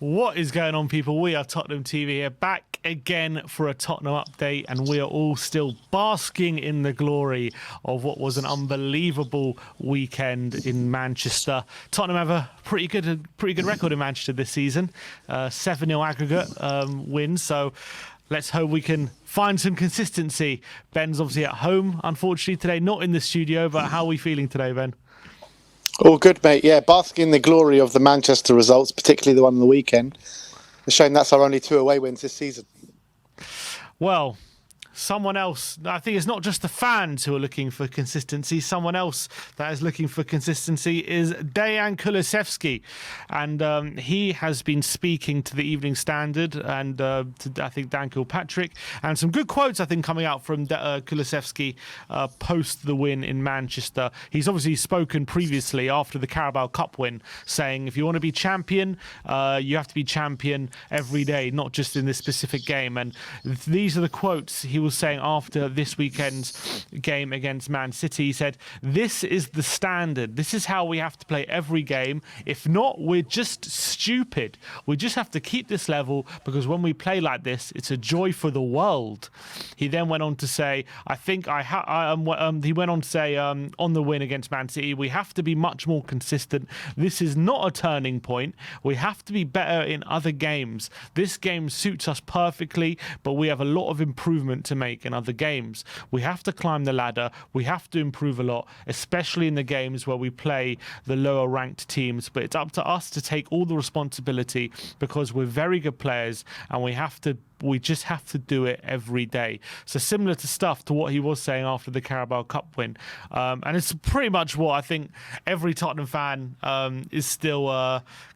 What is going on, people? We are Tottenham TV here, back again for a Tottenham update, and we are all still basking in the glory of what was an unbelievable weekend in Manchester. Tottenham have a pretty good record in Manchester this season, 7-0 aggregate win. So let's hope we can find some consistency. Ben's obviously at home, unfortunately today, not in the studio. But how are we feeling today, Ben? All good, mate. Yeah, basking in the glory of the Manchester results, particularly the one on the weekend. A shame that's our only 2 away wins this season. Well, someone else, I think it's not just the fans who are looking for consistency. Someone else that is looking for consistency is Dane Kulusevski. And he has been speaking to the Evening Standard and to, I think, Dan Kilpatrick. And some good quotes, I think, coming out from Kulusevski post the win in Manchester. He's obviously spoken previously after the Carabao Cup win, saying if you want to be champion, you have to be champion every day, not just in this specific game. And these are the quotes he was saying after this weekend's game against Man City. He said, "This is the standard. This is how we have to play every game. If not, we're just stupid. We just have to keep this level, because when we play like this, it's a joy for the world." He then went on to say, he went on to say on the win against Man City, we have to be much more consistent. This is not a turning point. We have to be better in other games. This game suits us perfectly, but we have a lot of improvement to make in other games. We have to climb the ladder. We have to improve a lot, especially in the games where we play the lower ranked teams. But it's up to us to take all the responsibility, because we're very good players and we just have to do it every day. So similar to what he was saying after the Carabao Cup win. And it's pretty much what I think every Tottenham fan is still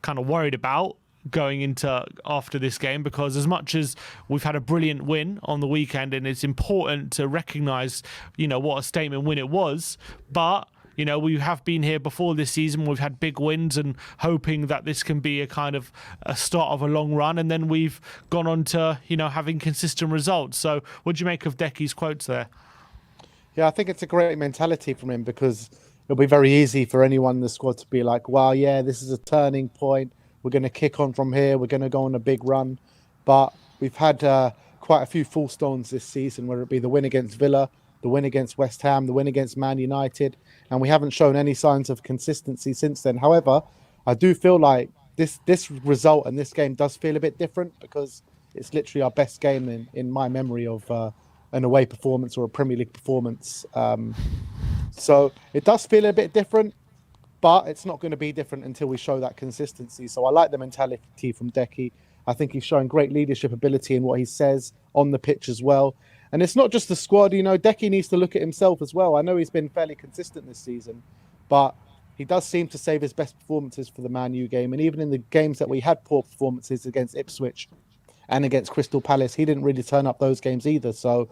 kind of worried about going into after this game, because as much as we've had a brilliant win on the weekend, and it's important to recognise, what a statement win it was, but we have been here before this season. We've had big wins and hoping that this can be a kind of a start of a long run. And then we've gone on to, having consistent results. So what do you make of Deki's quotes there? Yeah, I think it's a great mentality from him, because it'll be very easy for anyone in the squad to be like, well, yeah, this is a turning point. We're going to kick on from here. We're going to go on a big run. But we've had quite a few full stones this season, whether it be the win against Villa, the win against West Ham, the win against Man United, and we haven't shown any signs of consistency since then. However, I do feel like this result and this game does feel a bit different, because it's literally our best game in my memory of an away performance or a Premier League performance. So it does feel a bit different, but it's not going to be different until we show that consistency. So I like the mentality from Deki. I think he's showing great leadership ability in what he says on the pitch as well. And it's not just the squad, Deki needs to look at himself as well. I know he's been fairly consistent this season, but he does seem to save his best performances for the Man U game. And even in the games that we had poor performances against Ipswich and against Crystal Palace, he didn't really turn up those games either. So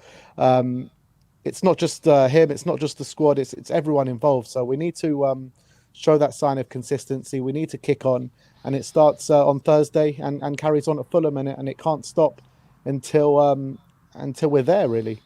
it's not just him, it's not just the squad, it's everyone involved. So we need to show that sign of consistency. We need to kick on, and it starts on Thursday and carries on at Fulham, and it can't stop until we're there, really.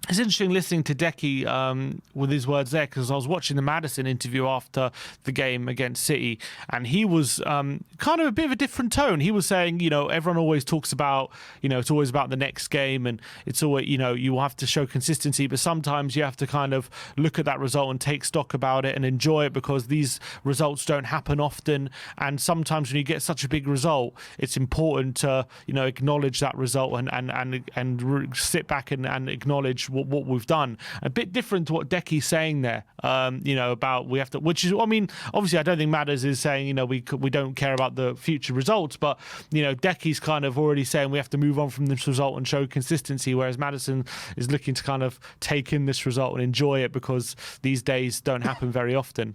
It's interesting listening to Deki with his words there, because I was watching the Madison interview after the game against City, and he was kind of a bit of a different tone. He was saying, everyone always talks about, it's always about the next game, and it's always, you have to show consistency, but sometimes you have to kind of look at that result and take stock about it and enjoy it, because these results don't happen often. And sometimes when you get such a big result, it's important to, acknowledge that result and sit back and acknowledge what we've done. A bit different to what Deki's saying there, about we have to, which is, obviously I don't think Matters is saying, we don't care about the future results, but, Deki's kind of already saying we have to move on from this result and show consistency, whereas Madison is looking to kind of take in this result and enjoy it, because these days don't happen very often.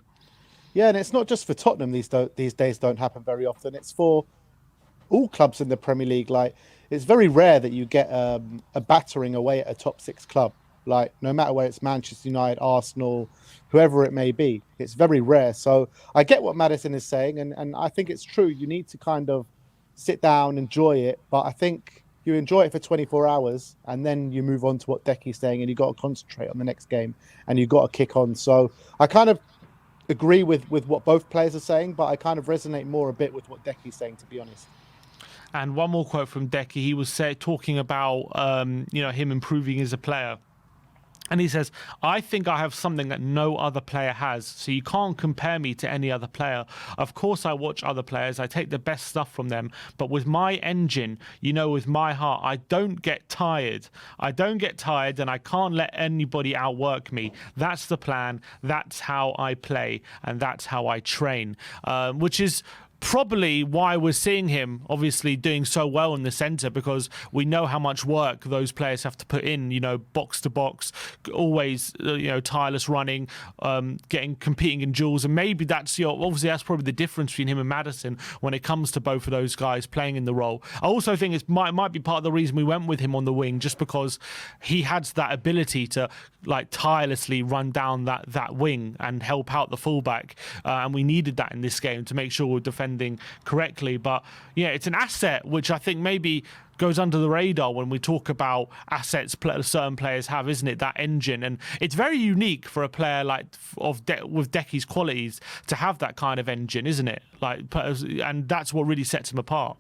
Yeah, and it's not just for Tottenham, these days don't happen very often. It's for all clubs in the Premier League. Like, it's very rare that you get a battering away at a top 6 club. Like, no matter where it's Manchester United, Arsenal, whoever it may be, it's very rare. So I get what Madison is saying, and I think it's true. You need to kind of sit down, enjoy it, but I think you enjoy it for 24 hours, and then you move on to what Deki's saying, and you got to concentrate on the next game, and you got to kick on. So I kind of agree with what both players are saying, but I kind of resonate more a bit with what Deki's saying, to be honest. And one more quote from Deki. He was talking about him improving as a player. And he says, I think I have something that no other player has, so you can't compare me to any other player. Of course, I watch other players. I take the best stuff from them. But with my engine, with my heart, I don't get tired. And I can't let anybody outwork me. That's the plan. That's how I play. And that's how I train, which is probably why we're seeing him obviously doing so well in the centre, because we know how much work those players have to put in, box to box, always, tireless running, competing in duels. And maybe that's obviously that's probably the difference between him and Madison when it comes to both of those guys playing in the role. I also think it might be part of the reason we went with him on the wing, just because he has that ability to tirelessly run down that wing and help out the fullback, and we needed that in this game to make sure we're defending correctly. But yeah, it's an asset which I think maybe goes under the radar when we talk about assets certain players have, isn't it? That engine, and it's very unique for a player with Deki's qualities to have that kind of engine, isn't it? And that's what really sets him apart.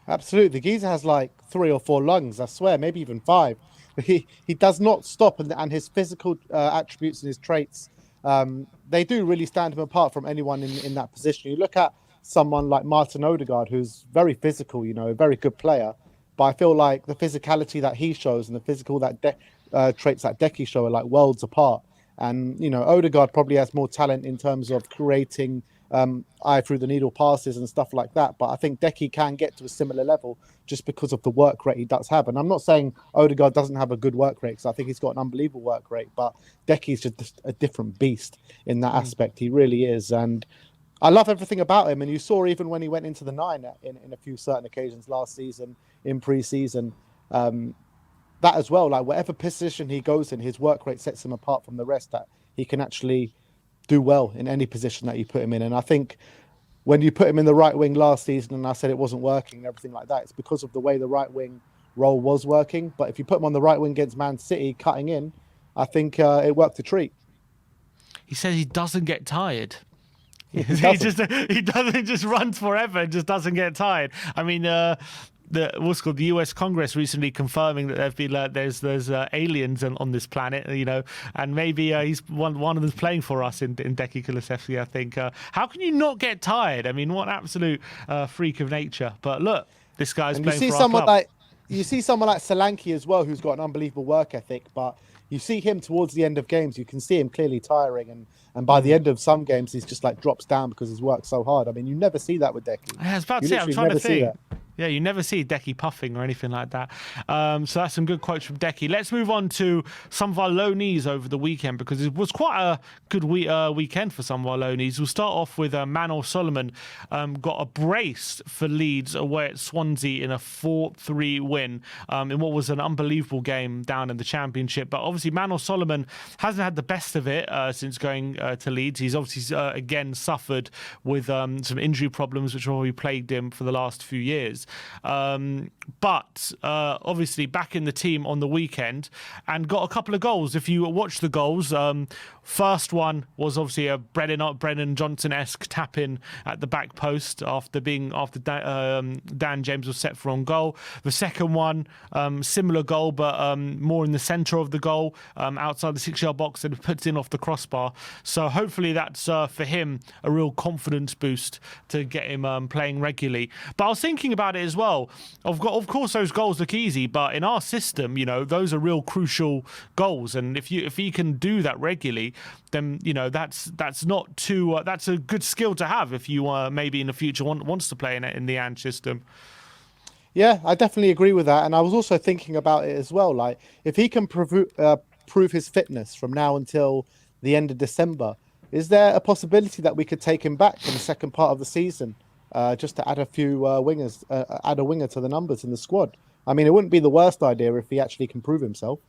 Absolutely, the geezer has 3 or 4 lungs, I swear, maybe even 5. He does not stop, and his physical attributes and his traits, they do really stand him apart from anyone in that position. You look at someone like Martin Odegaard, who's very physical, a very good player, but I feel like the physicality that he shows and the physical traits that Deki show are worlds apart. And Odegaard probably has more talent in terms of creating eye through the needle passes and stuff like that, but I think Deki can get to a similar level just because of the work rate he does have. And I'm not saying Odegaard doesn't have a good work rate, because I think he's got an unbelievable work rate, but Deki's just a different beast in that aspect. He really is, and I love everything about him. And you saw even when he went into the 9 in a few certain occasions last season in pre-season, that as well, whatever position he goes in, his work rate sets him apart from the rest, that he can actually do well in any position that you put him in. And I think when you put him in the right wing last season, and I said it wasn't working and everything like that, it's because of the way the right wing role was working. But if you put him on the right wing against Man City, cutting in, I think it worked a treat. He says he doesn't get tired. He doesn't just run forever and just doesn't get tired. I mean, the US Congress recently confirming that there've been there's aliens on this planet, and maybe he's one of them's playing for us in Deki Kulusevski, I think. How can you not get tired? I mean, what an absolute freak of nature. But look, this guy's playing for our club. You see someone like Solanke as well, who's got an unbelievable work ethic, but you see him towards the end of games, you can see him clearly tiring, and by the end of some games, he's just drops down because he's worked so hard. I mean, you never see that with Deki. I was about to say, I'm trying to think. Yeah, you never see Deki puffing or anything like that. So that's some good quotes from Deki. Let's move on to some of our loanees over the weekend, because it was quite a good weekend for some of our loanees. We'll start off with Manor Solomon. Got a brace for Leeds away at Swansea in a 4-3 win in what was an unbelievable game down in the Championship. But obviously Manor Solomon hasn't had the best of it since going to Leeds. He's obviously again suffered with some injury problems which have already plagued him for the last few years. But obviously back in the team on the weekend and got a couple of goals. If you watch the goals, first one was obviously a Brennan Johnson-esque tap-in at the back post after Dan James was set for on goal. The second one, similar goal, but more in the centre of the goal, outside the 6-yard box, and puts in off the crossbar. So hopefully that's for him a real confidence boost to get him playing regularly. But I was thinking about it as well. Of course, those goals look easy, but in our system, those are real crucial goals. And if he can do that regularly, then that's not too. That's a good skill to have if you maybe in the future wants to play in the Ange system. Yeah, I definitely agree with that. And I was also thinking about it as well. If he can prove his fitness from now until the end of December, is there a possibility that we could take him back in the second part of the season? Just to add a few wingers, add a winger to the numbers in the squad. I mean, it wouldn't be the worst idea if he actually can prove himself.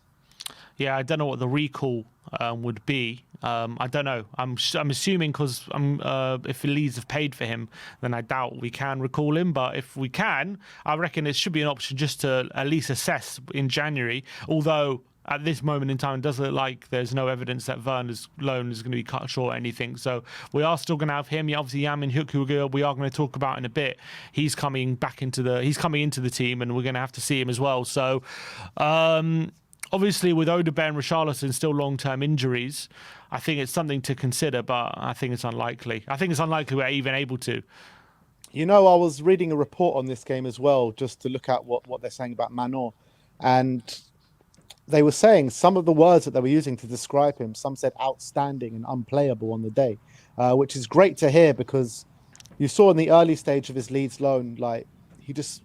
Yeah, I don't know what the recall would be. I don't know. I'm assuming because if Leeds have paid for him, then I doubt we can recall him. But if we can, I reckon it should be an option just to at least assess in January. Although at this moment in time, it does look like there's no evidence that Werner's loan is going to be cut short or anything. So we are still going to have him. Yeah, obviously, Min-hyuk, who we are going to talk about in a bit, he's coming into the team, and we're going to have to see him as well. So obviously, with Odegaard and Richarlison still long-term injuries, I think it's something to consider, but I think it's unlikely. I think it's unlikely we're even able to. You know, I was reading a report on this game as well, just to look at what they're saying about Manor. And they were saying some of the words that they were using to describe him, some said outstanding and unplayable on the day, which is great to hear, because you saw in the early stage of his Leeds loan, like,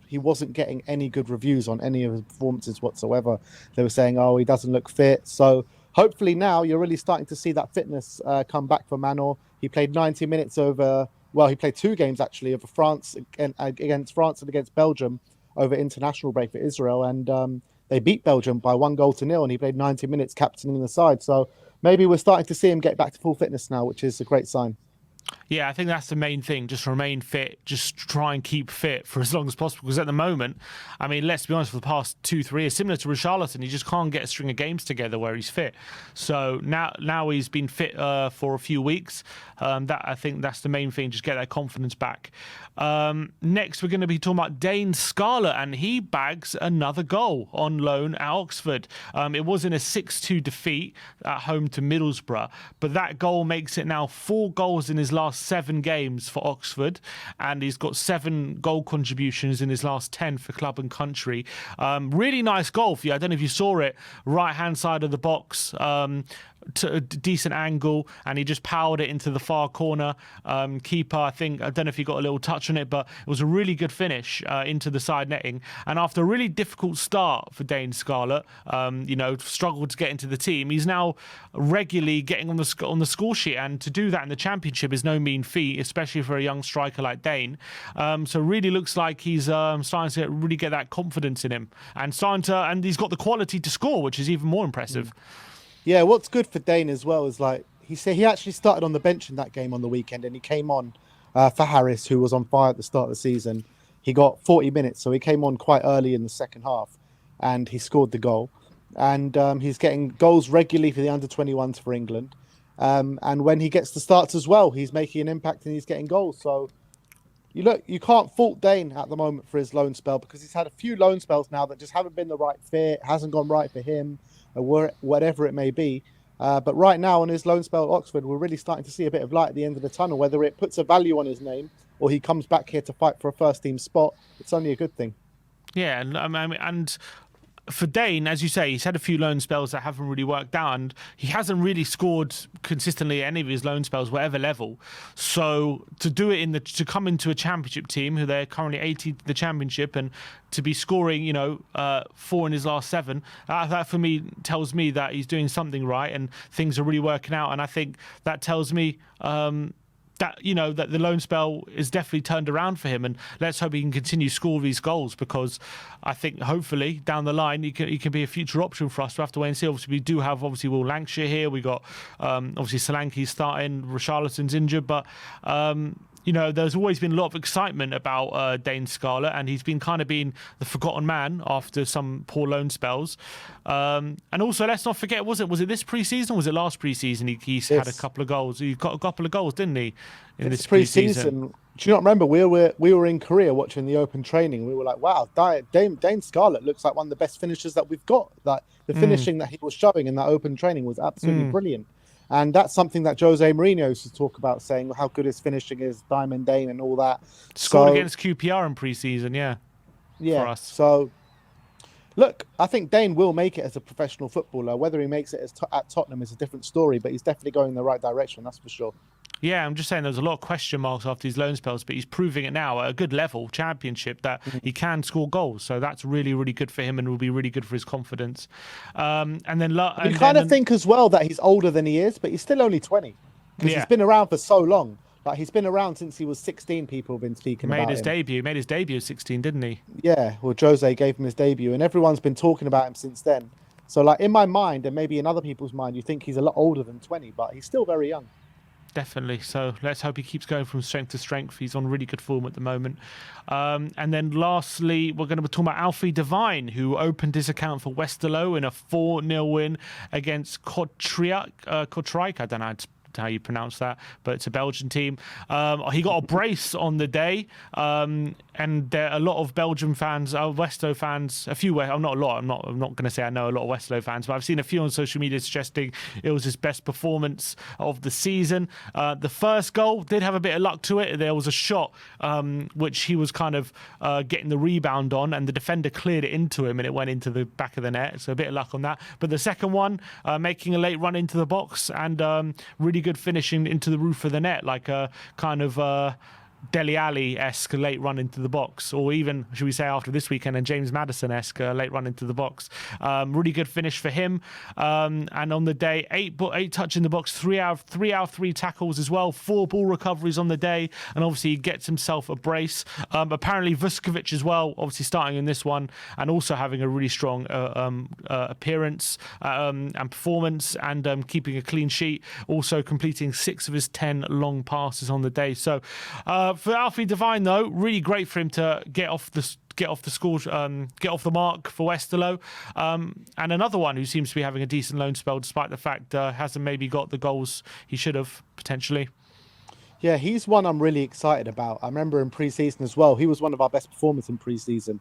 he wasn't getting any good reviews on any of his performances whatsoever. They were saying, oh, he doesn't look fit. So hopefully now you're really starting to see that fitness come back for Manor. He played 90 minutes he played 2 games actually over France, against France and against Belgium over international break for Israel. And they beat Belgium by 1-0, and he played 90 minutes captaining the side. So maybe we're starting to see him get back to full fitness now, which is a great sign. Yeah, I think that's the main thing. Just remain fit. Just try and keep fit for as long as possible. Because at the moment, I mean, let's be honest, for the past 2-3 years, similar to Richarlison, he just can't get a string of games together where he's fit. So now he's been fit for a few weeks. I think that's the main thing. Just get that confidence back. Next, we're going to be talking about Dane Scarlett, and he bags another goal on loan at Oxford. It was in a 6-2 defeat at home to Middlesbrough, but that goal makes it now 4 goals in his last 7 games for Oxford, and he's got 7 goal contributions in his last 10 for club and country. Really nice goal for you. I don't know if you saw it, right hand side of the box, to a decent angle, and he just powered it into the far corner. Keeper, I don't know if he got a little touch on it, but it was a really good finish into the side netting. And after a really difficult start for Dane Scarlett, struggled to get into the team, he's now regularly getting on the score sheet, and to do that in the Championship is no mean feat, especially for a young striker like Dane. So really looks like he's starting to really get that confidence in him, and he's got the quality to score, which is even more impressive. Yeah, what's good for Dane as well is, like, he actually started on the bench in that game on the weekend, and he came on for Harris, who was on fire at the start of the season. He got 40 minutes, so he came on quite early in the second half, and he scored the goal. And he's getting goals regularly for the under-21s for England. And when he gets the starts as well, he's making an impact and he's getting goals. So you can't fault Dane at the moment for his loan spell, because he's had a few loan spells now that just haven't been the right fit, hasn't gone right for him, or whatever it may be. But right now on his loan spell at Oxford, we're really starting to see a bit of light at the end of the tunnel. Whether it puts a value on his name or he comes back here to fight for a first team spot, it's only a good thing. Yeah, and for Dane, as you say, he's had a few loan spells that haven't really worked out, and he hasn't really scored consistently any of his loan spells, whatever level. So to do it to come into a Championship team, who they're currently 18th in the Championship, and to be scoring, 4 in his last 7, that for me tells me that he's doing something right and things are really working out. And I think that tells me that the loan spell is definitely turned around for him, and let's hope he can continue to score these goals, because I think hopefully down the line he can be a future option for us. We'll have to wait and see. Obviously we do have Will Lancashire here. We got obviously Solanke's starting, Richarlison's injured, but there's always been a lot of excitement about Dane Scarlett, and he's been the forgotten man after some poor loan spells. And also, let's not forget, was it this pre-season or was it last pre-season he's had a couple of goals? He got a couple of goals, didn't he, in this pre-season? Do you not remember? We were in Korea watching the open training. We were like, wow, Dane Scarlett looks like one of the best finishers that we've got. Like, the finishing that he was showing in that open training was absolutely brilliant. And that's something that Jose Mourinho used to talk about, saying how good his finishing is, Diamond Dane and all that. Scored against QPR in pre-season, yeah. Yeah, for us. So, look, I think Dane will make it as a professional footballer. Whether he makes it at Tottenham is a different story, but he's definitely going in the right direction, that's for sure. Yeah, I'm just saying there's a lot of question marks after his loan spells, but he's proving it now at a good level, Championship, that he can score goals. So that's really, really good for him and will be really good for his confidence. And then you kind of think as well that he's older than he is, but he's still only 20, because he's been around for so long. Like, he's been around since he was 16. People have been speaking about him. Made his debut at 16, didn't he? Yeah, well, Jose gave him his debut, and everyone's been talking about him since then. So, like, in my mind, and maybe in other people's mind, you think he's a lot older than 20, but he's still very young. definitely. So let's hope he keeps going from strength to strength. He's on really good form at the moment. And then lastly, we're going to be talking about Alfie Devine, who opened his account for Westerlo in a 4-0 win against Kortrijk. I don't know how you pronounce that, but it's a Belgian team. He got a brace on the day, and there are a lot of Belgian fans, Westerlo fans, a few. I'm not going to say I know a lot of Westerlo fans, but I've seen a few on social media suggesting it was his best performance of the season. The first goal did have a bit of luck to it. There was a shot which he was kind of getting the rebound on, and the defender cleared it into him, and it went into the back of the net. So a bit of luck on that. But the second one, making a late run into the box, and really good finishing into the roof of the net, like a kind of Dele Alli-esque late run into the box, or even, should we say, after this weekend, and James Madison-esque late run into the box. Really good finish for him. And on the day, eight touch in the box, three out of three tackles as well, 4 ball recoveries on the day, and obviously he gets himself a brace. Apparently Vuskovic as well, obviously starting in this one, and also having a really strong appearance and performance, and keeping a clean sheet, also completing 6 of his 10 long passes on the day. So for Alfie Devine, though, really great for him to get off the score, get off the mark for Westerlo, and another one who seems to be having a decent loan spell, despite the fact hasn't maybe got the goals he should have potentially. Yeah, he's one I'm really excited about. I remember in pre-season as well, he was one of our best performers in pre-season.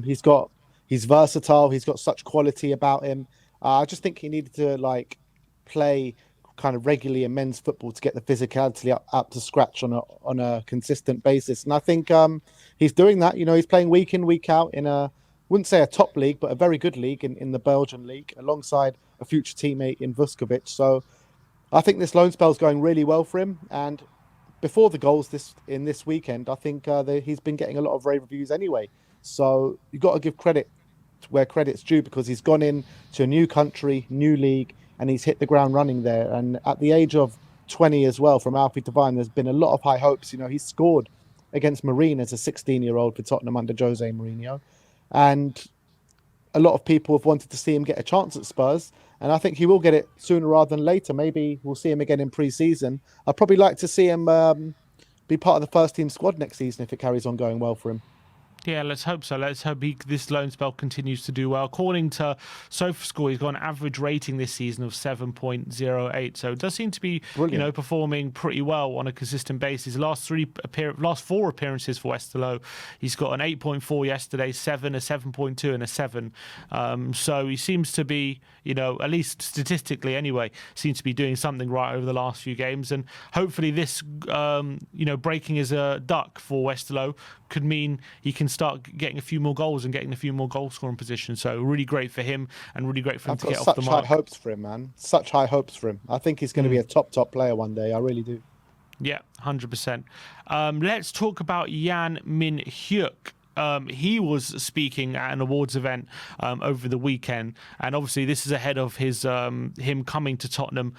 He's versatile. He's got such quality about him. I just think he needed to play kind of regularly in men's football to get the physicality up to scratch on a consistent basis. And I think he's doing that. You know, he's playing week in, week out in wouldn't say a top league, but a very good league in the Belgian league, alongside a future teammate in Vuskovic. So I think this loan spell is going really well for him. And before the goals this weekend, I think he's been getting a lot of rave reviews anyway. So you've got to give credit where credit's due, because he's gone in to a new country, new league, and he's hit the ground running there. And at the age of 20 as well, from Alfie Devine, there's been a lot of high hopes. You know, he scored against Marine as a 16-year-old for Tottenham under Jose Mourinho. And a lot of people have wanted to see him get a chance at Spurs. And I think he will get it sooner rather than later. Maybe we'll see him again in pre-season. I'd probably like to see him be part of the first team squad next season if it carries on going well for him. Yeah, let's hope so. Let's hope this loan spell continues to do well. According to SofaScore, he's got an average rating this season of 7.08. So it does seem to be, performing pretty well on a consistent basis. Last 4 appearances for Westerlo, he's got an 8.4 yesterday, 7, a 7.2, and a 7. So he seems to be, at least statistically anyway, seems to be doing something right over the last few games. And hopefully this, breaking as a duck for Westerlo could mean he can start getting a few more goals and getting a few more goal scoring positions. So really great for him, and really great for him to get off the mark. Such high hopes for him, man. Such high hopes for him. I think he's going to be a top player one day. I really do. Yeah, 100%. Let's talk about Jan Min-hyuk. He was speaking at an awards event over the weekend, and obviously this is ahead of his him coming to Tottenham,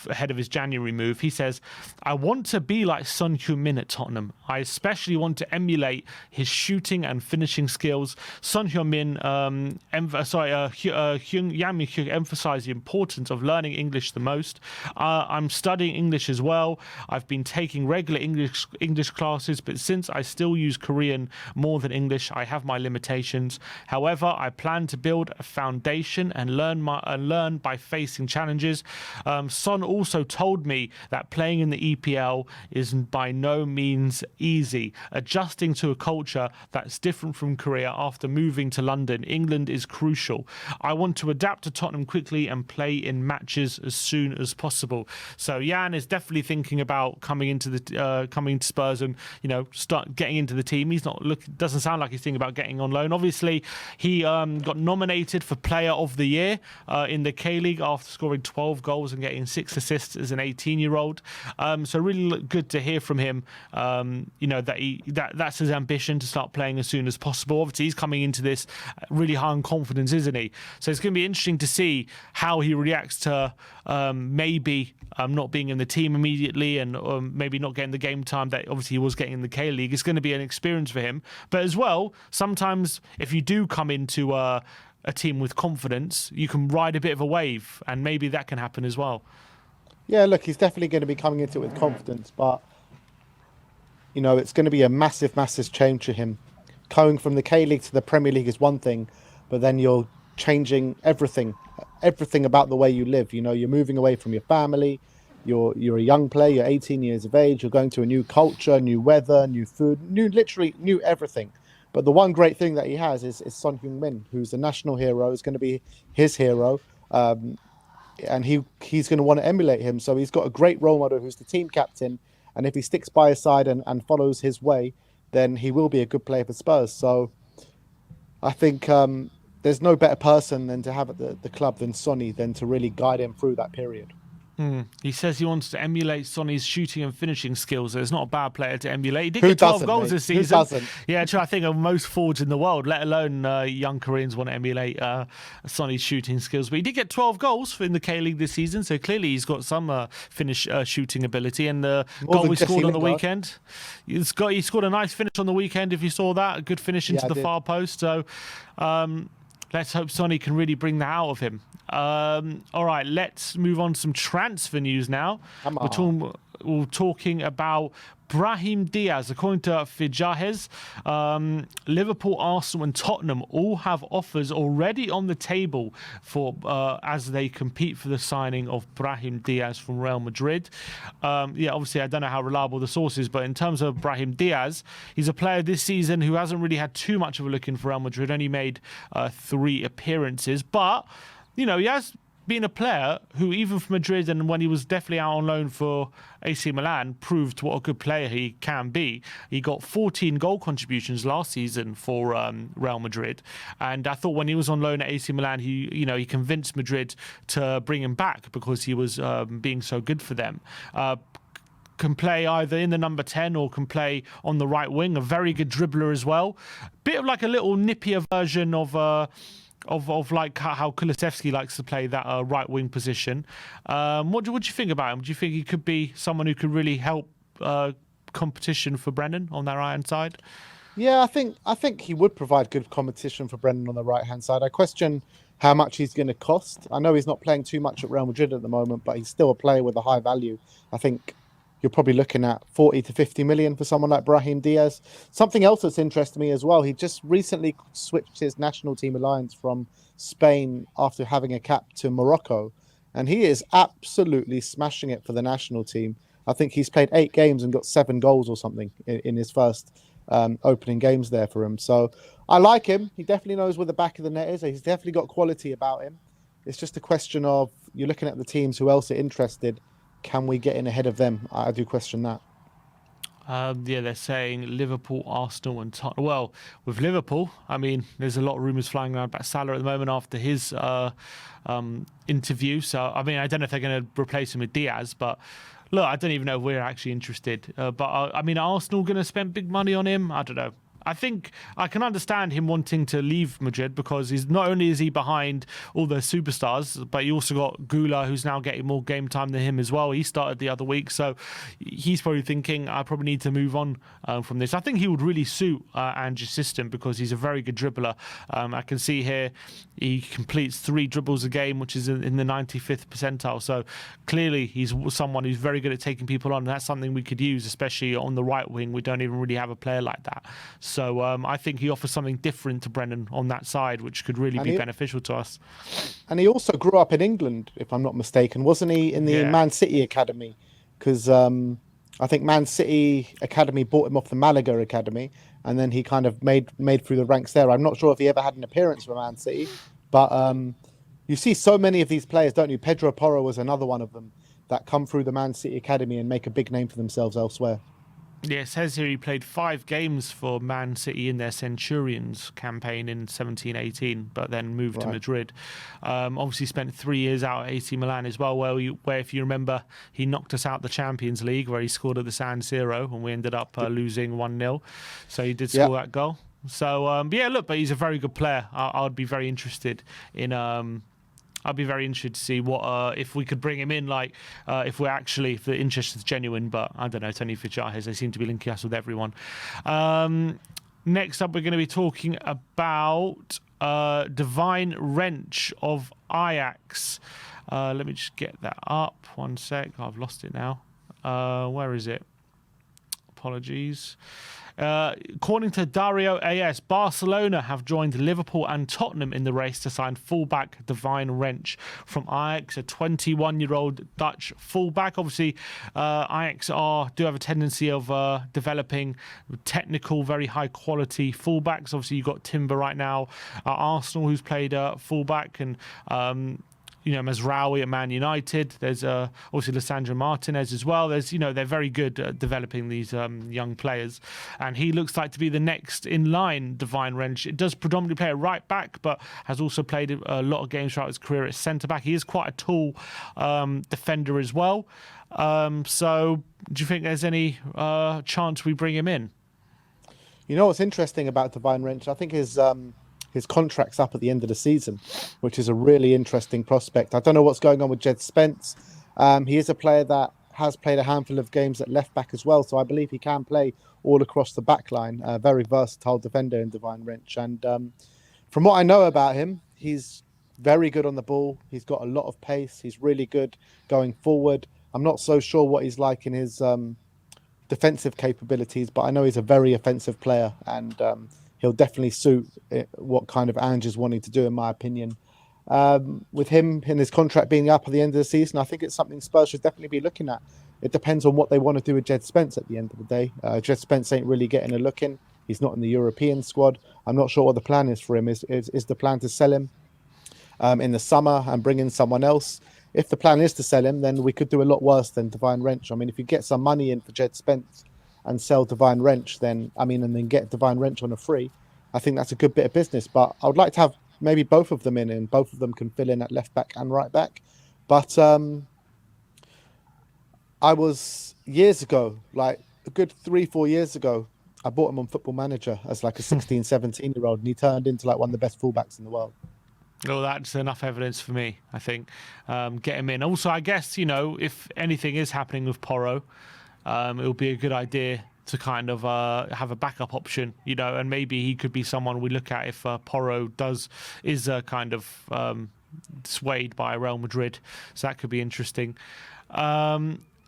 ahead of his January move. He says, "I want to be like Son Heung-min at Tottenham. I especially want to emulate his shooting and finishing skills." Son Heung-min, Jan Min-hyuk emphasised the importance of learning English the most. "I'm studying English as well. I've been taking regular English classes, but since I still use Korean more than English, I have my limitations. However, I plan to build a foundation and learn by facing challenges." Son also told me that playing in the EPL is by no means easy. "Adjusting to a culture that's different from Korea after moving to London, England, is crucial. I want to adapt to Tottenham quickly and play in matches as soon as possible." So Jan is definitely thinking about coming to Spurs and start getting into the team. He's not doesn't sound like he's thinking about getting on loan. Obviously, he got nominated for Player of the Year in the K-League after scoring 12 goals and getting 6 assists as an 18-year-old. So really good to hear from him. That's his ambition, to start playing as soon as possible. Obviously, he's coming into this really high on confidence, isn't he? So it's going to be interesting to see how he reacts to maybe not being in the team immediately, and maybe not getting the game time that obviously he was getting in the K-League. It's going to be an experience for him. But as well, sometimes if you do come into a team with confidence, you can ride a bit of a wave, and maybe that can happen as well. Yeah, look, he's definitely going to be coming into it with confidence, but it's going to be a massive, massive change to him. Going from the K League to the Premier League is one thing, but then you're changing everything about the way you live. You're moving away from your family. You're a young player. You're 18 years of age. You're going to a new culture, new weather, new food, literally new everything. But the one great thing that he has is Son Heung-min, who's the national hero, is going to be his hero. And he's going to want to emulate him. So he's got a great role model who's the team captain. And if he sticks by his side and follows his way, then he will be a good player for Spurs. So I think there's no better person than to have at the club than Sonny, than to really guide him through that period. He says he wants to emulate Sonny's shooting and finishing skills. So it's not a bad player to emulate. He did get 12 goals this season. Who doesn't? Yeah, I think of most forwards in the world, let alone young Koreans want to emulate Sonny's shooting skills. But he did get 12 goals in the K-League this season, so clearly he's got some shooting ability. And the goal he scored on the weekend, he scored a nice finish on the weekend, if you saw that. A good finish into the far post. So let's hope Sonny can really bring that out of him. All right, let's move on to some transfer news now. We're talking about Brahim Diaz. According to Fijahez, Liverpool, Arsenal and Tottenham all have offers already on the table for as they compete for the signing of Brahim Diaz from Real Madrid. Obviously, I don't know how reliable the source is, but in terms of Brahim Diaz, he's a player this season who hasn't really had too much of a look in for Real Madrid, only made 3 appearances, but he has been a player who, even for Madrid and when he was definitely out on loan for AC Milan, proved what a good player he can be. He got 14 goal contributions last season for Real Madrid, and I thought when he was on loan at AC Milan, he convinced Madrid to bring him back because he was being so good for them. Can play either in the number 10 or can play on the right wing. A very good dribbler as well. Bit of like a little nippier version of like how Kulusevski likes to play that right wing position. What do you think about him? Do you think he could be someone who could really help competition for Brendan on that right hand side? Yeah, I think he would provide good competition for Brendan on the right hand side. I question how much he's going to cost. I know he's not playing too much at Real Madrid at the moment, but he's still a player with a high value. I think you're probably looking at 40 to 50 million for someone like Brahim Diaz. Something else that's interested me as well, he just recently switched his national team alliance from Spain after having a cap to Morocco, and he is absolutely smashing it for the national team. I think he's played 8 games and got 7 goals or something in his first opening games there for him. So I like him. He definitely knows where the back of the net is. He's definitely got quality about him. It's just a question of, you're looking at the teams who else are interested. Can we get in ahead of them? I do question that. They're saying Liverpool, Arsenal and Tottenham. Well, with Liverpool, I mean, there's a lot of rumours flying around about Salah at the moment after his interview. So, I mean, I don't know if they're going to replace him with Diaz, but look, I don't even know if we're actually interested. I mean, are Arsenal going to spend big money on him? I don't know. I think I can understand him wanting to leave Madrid because he's not only is he behind all the superstars, but you also got Gula, who's now getting more game time than him as well. He started the other week, so he's probably thinking, I probably need to move on from this. I think he would really suit Ange's system because he's a very good dribbler. I can see here he completes 3 dribbles a game, which is in the 95th percentile. So clearly he's someone who's very good at taking people on, and that's something we could use, especially on the right wing. We don't even really have a player like that. So I think he offers something different to Brendan on that side, which could really be beneficial to us. And he also grew up in England, if I'm not mistaken, wasn't he, in the Man City Academy? Because I think Man City Academy bought him off the Malaga Academy, and then he kind of made through the ranks there. I'm not sure if he ever had an appearance for Man City, but you see so many of these players, don't you? Pedro Porro was another one of them that come through the Man City Academy and make a big name for themselves elsewhere. Yeah, it says here he played 5 games for Man City in their Centurions campaign in 17-18, but then moved to Madrid. Obviously spent 3 years out at AC Milan as well, where if you remember, he knocked us out the Champions League, where he scored at the San Siro, and we ended up losing 1-0. So he did score that goal. So, but he's a very good player. I'd be very interested in... I'd be very interested to see what if we could bring him in, if the interest is genuine. But I don't know, it's only for Jahez. They seem to be linking us with everyone. Next up, we're going to be talking about Devine Rensch of Ajax. Let me just get that up. 1 sec. I've lost it now. Where is it? Apologies. According to Dario AS, Barcelona have joined Liverpool and Tottenham in the race to sign fullback Devine Rensch from Ajax, a 21-year-old Dutch fullback. Obviously, Ajax do have a tendency of developing technical, very high-quality fullbacks. Obviously, you've got Timber right now at Arsenal, who's played fullback, and Mazraoui at Man United. There's obviously Lisandro Martinez as well. There's, they're very good at developing these young players, and he looks like to be the next in line. Devine Rensch. It does predominantly play at right back, but has also played a lot of games throughout his career at centre back. He is quite a tall defender as well. So, do you think there's any chance we bring him in? You know what's interesting about Devine Rensch? I think his contract's up at the end of the season, which is a really interesting prospect. I don't know what's going on with Jed Spence. He is a player that has played a handful of games at left back as well, so I believe he can play all across the back line. A very versatile defender in Devine Rensch. And from what I know about him, he's very good on the ball. He's got a lot of pace. He's really good going forward. I'm not so sure what he's like in his defensive capabilities, but I know he's a very offensive player, and he'll definitely suit what kind of Ange is wanting to do, in my opinion. With him and his contract being up at the end of the season, I think it's something Spurs should definitely be looking at. It depends on what they want to do with Jed Spence at the end of the day. Jed Spence ain't really getting a look in. He's not in the European squad. I'm not sure what the plan is for him. Is the plan to sell him in the summer and bring in someone else? If the plan is to sell him, then we could do a lot worse than Devine Rensch. I mean, if you get some money in for Jed Spence and sell Devine Rensch, and then get Devine Rensch on a free, I think that's a good bit of business. But I would like to have maybe both of them in, and both of them can fill in at left back and right back. But I was years ago, like a good 3-4 years ago, I bought him on Football Manager as like a 16, 17-year-old, and he turned into like one of the best fullbacks in the world. Well, that's enough evidence for me, I think. Get him in. Also, I guess, if anything is happening with Porro, it will be a good idea to kind of have a backup option, and maybe he could be someone we look at if Porro is kind of swayed by Real Madrid. So that could be interesting.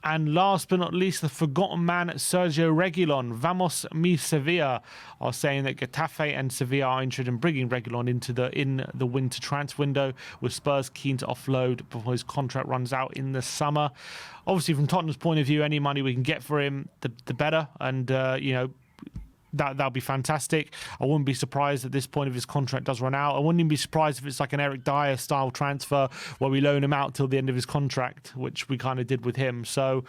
And last but not least, the forgotten man, Sergio Reguilon. Vamos mi Sevilla are saying that Getafe and Sevilla are interested in bringing Reguilon in the winter transfer window, with Spurs keen to offload before his contract runs out in the summer. Obviously, from Tottenham's point of view, any money we can get for him, the better. And, that'll be fantastic. I wouldn't be surprised at this point if his contract does run out. I wouldn't even be surprised if it's like an Eric Dyer style transfer where we loan him out till the end of his contract, which we kind of did with him. So,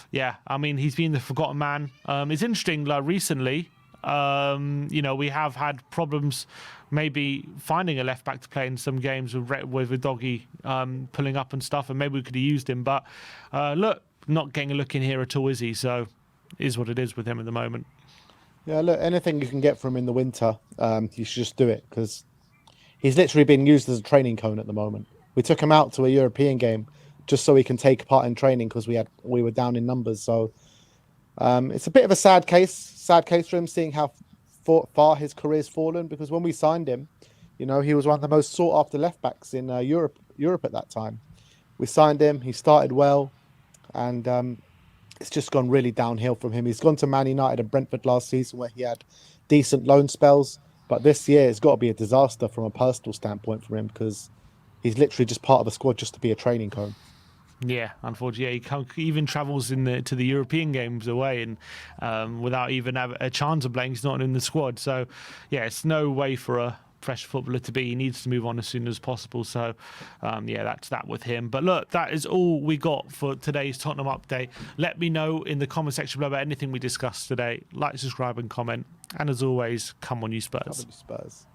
yeah, he's been the forgotten man. It's interesting, recently, we have had problems maybe finding a left back to play in some games with Doggy pulling up and stuff, and maybe we could have used him. But look, not getting a look in here at all, is he? So, it is what it is with him at the moment. Yeah, look, anything you can get from him in the winter, you should just do it, because he's literally being used as a training cone at the moment. We took him out to a European game just so he can take part in training, because we were down in numbers. So it's a bit of a sad case for him, seeing how far his career's fallen, because when we signed him, he was one of the most sought after left backs in Europe at that time. We signed him, he started well, and it's just gone really downhill from him. He's gone to Man United and Brentford last season, where he had decent loan spells. But this year, it's got to be a disaster from a personal standpoint for him, because he's literally just part of the squad just to be a training cone. Yeah, unfortunately, he even travels to the European games away, and without even a chance of playing, he's not in the squad. So, yeah, it's no way for a fresh footballer to be. He needs to move on as soon as possible. So, that's that with him. But look, that is all we got for today's Tottenham update. Let me know in the comment section below about anything we discussed today. Like, subscribe, and comment. And as always, come on, you Spurs. Come on, you Spurs.